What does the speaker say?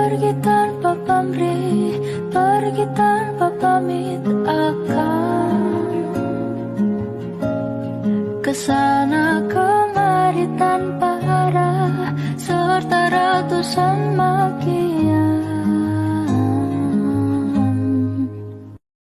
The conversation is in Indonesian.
Pergi tanpa pamrih, pergi tanpa pamit akan kesana kemari tanpa arah serta ratusan makian.